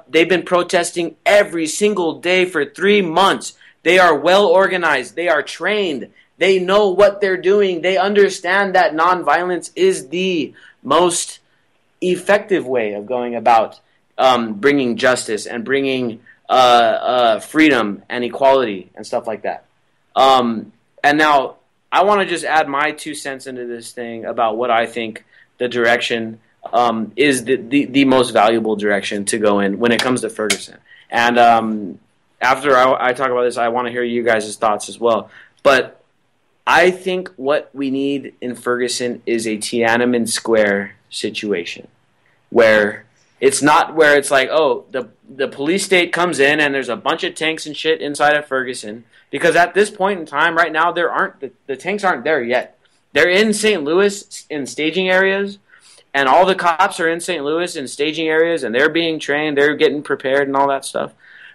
they've been protesting every single day for 3 months. They are well organized. They are trained. They know what they're doing. They understand that nonviolence is the most effective way of going about bringing justice and bringing freedom and equality and stuff like that. And now I want to just add my 2 cents into this thing about what I think the direction is the most valuable direction to go in when it comes to Ferguson. And after I talk about this, I want to hear you guys' thoughts as well. But I think what we need in Ferguson is a Tiananmen Square situation where it's not where it's the police state comes in and there's a bunch of tanks and shit inside of Ferguson. Because at this point in time, right now, the tanks aren't there yet. They're in St. Louis in staging areas, and all the cops are in St. Louis in staging areas, and they're being trained, they're getting prepared and all that stuff.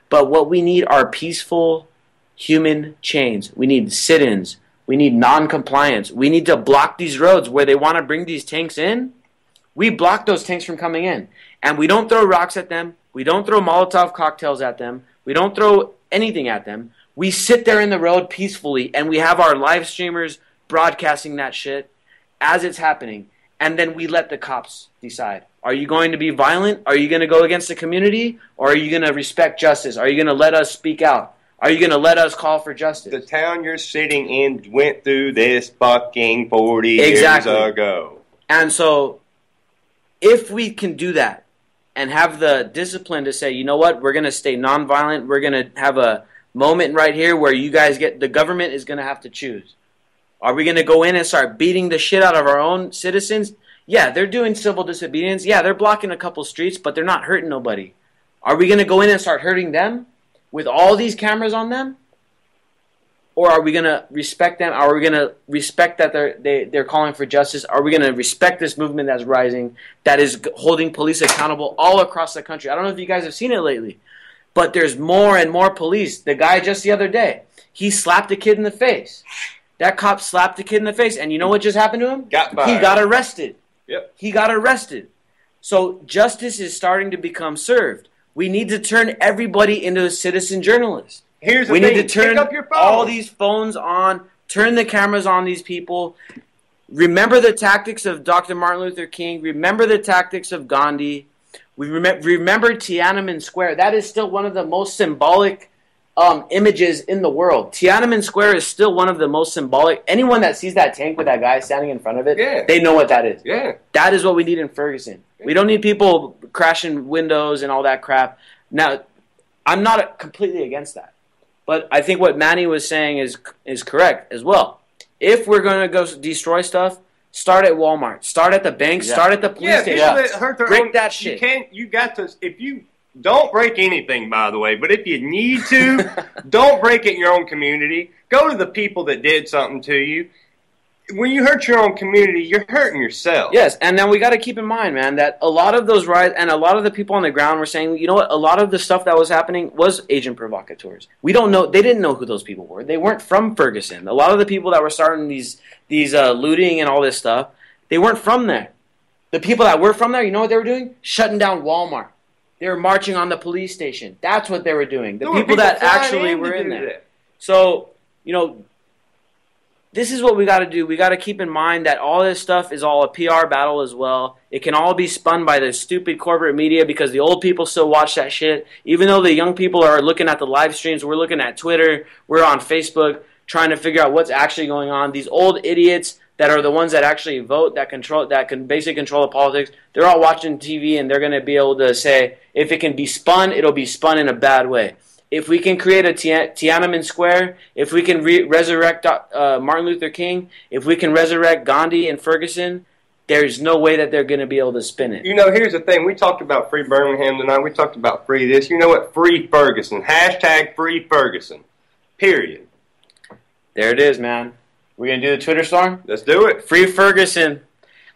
But what we need are peaceful human chains. We need sit-ins. We need non-compliance. We need to block these roads where they want to bring these tanks in. We block those tanks from coming in. And we don't throw rocks at them. We don't throw Molotov cocktails at them. We don't throw anything at them. We sit there in the road peacefully, and we have our live streamers broadcasting that shit as it's happening. and then we let the cops decide. Are you going to be violent? Are you going to go against the community? Or are you going to respect justice? Are you going to let us speak out? Are you going to let us call for justice? The town you're sitting in went through this fucking 40 years ago. And so, if we can do that and have the discipline to say, you know what, we're going to stay nonviolent, we're going to have a moment right here where you guys the government is going to have to choose. Are we going to go in and start beating the shit out of our own citizens? Yeah, they're doing civil disobedience. Yeah, they're blocking a couple streets, but they're not hurting nobody. Are we going to go in and start hurting them with all these cameras on them? Or are we going to respect them? Are we going to respect that they're calling for justice? Are we going to respect this movement that's rising, that is holding police accountable all across the country? I don't know if you guys have seen it lately, but there's more and more police. The guy just the other day, he slapped a kid in the face. That cop slapped a kid in the face, and you know what just happened to him? He got arrested. Yep. He got arrested. So justice is starting to become served. We need to turn everybody into a citizen journalist. Here's the we thing. need to turn Pick up your phone. all these phones on, turn the cameras on these people. Remember the tactics of Dr. Martin Luther King. Remember the tactics of Gandhi. We remember Tiananmen Square. That is still one of the most symbolic images in the world. Tiananmen Square is still one of the most symbolic. Anyone that sees that tank with that guy standing in front of it, they know what that is. Yeah. That is what we need in Ferguson. We don't need people crashing windows and all that crap. Now, I'm not completely against that. But I think what Manny was saying is correct as well. If we're going to go destroy stuff, start at Walmart. Start at the bank. Yeah. Start at the police station. Break that shit. If you don't break anything, by the way, but if you need to, don't break it in your own community. Go to the people that did something to you. When you hurt your own community, you're hurting yourself. Yes, and now we got to keep in mind, man, that a lot of those riots and a lot of the people on the ground were saying, you know what, a lot of the stuff that was happening was agent provocateurs. We don't know, they didn't know who those people were. They weren't from Ferguson. A lot of the people that were starting these looting and all this stuff, they weren't from there. The people that were from there, you know what they were doing? Shutting down Walmart. They were marching on the police station. That's what they were doing. The people that actually were in there. So, you know, this is what we got to do. We got to keep in mind that all this stuff is all a PR battle as well. It can all be spun by the stupid corporate media because the old people still watch that shit. Even though the young people are looking at the live streams, we're looking at Twitter, we're on Facebook trying to figure out what's actually going on. These old idiots that are the ones that actually vote, that can basically control the politics, they're all watching TV and they're going to be able to say, if it can be spun, it'll be spun in a bad way. If we can create a Tiananmen Square, if we can resurrect Martin Luther King, if we can resurrect Gandhi and Ferguson, there's no way that they're going to be able to spin it. You know, here's the thing. We talked about Free Birmingham tonight. We talked about free this. You know what? Free Ferguson. # Free Ferguson. Period. There it is, man. We're going to do the Twitter storm? Let's do it. Free Ferguson.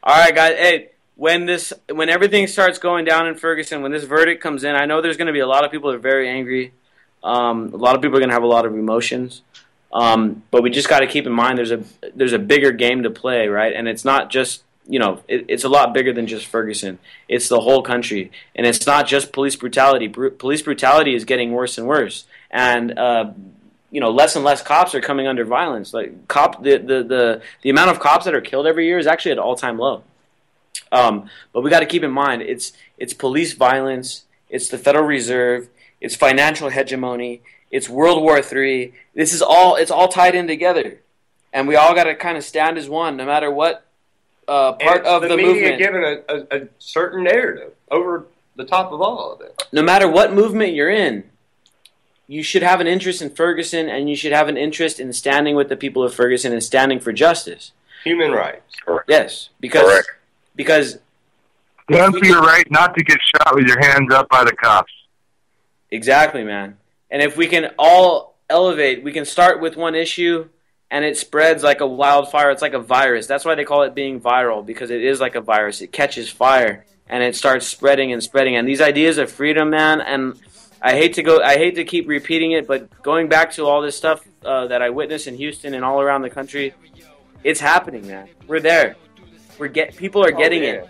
All right, guys. Hey, when everything starts going down in Ferguson, when this verdict comes in, I know there's going to be a lot of people that are very angry. A lot of people are going to have a lot of emotions, but we just got to keep in mind there's a bigger game to play, right? And it's not just, you know, it's a lot bigger than just Ferguson. It's the whole country, and it's not just police brutality. Police brutality is getting worse and worse, and you know, less and less cops are coming under violence. Like the amount of cops that are killed every year is actually at an all-time low. But we got to keep in mind it's police violence, it's the Federal Reserve. It's financial hegemony. It's World War III. It's all tied in together, and we all got to kind of stand as one, no matter what part of the movement. The media giving a certain narrative over the top of all of it. No matter what movement you're in, you should have an interest in Ferguson, and you should have an interest in standing with the people of Ferguson and standing for justice. Human rights. Correct. Yes, because stand for your right not to get shot with your hands up by the cops. Exactly, man. And if we can all elevate, we can start with one issue and it spreads like a wildfire. It's like a virus. That's why they call it being viral, because it is like a virus. It catches fire and it starts spreading and spreading. And these ideas of freedom, man, and I hate to keep repeating it, but going back to all this stuff that I witnessed in Houston and all around the country, it's happening, man. We're there. People are getting it.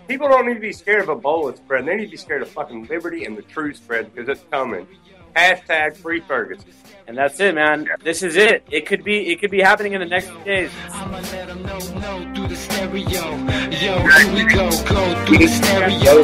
People don't need to be scared of Ebola spreading. They need to be scared of fucking liberty and the truth spread, because it's coming. Hashtag free Ferguson. And that's it, man. Yeah. This is it. It could be happening in the next few days. I'ma let them know through the stereo. Yo, here we go through the stereo.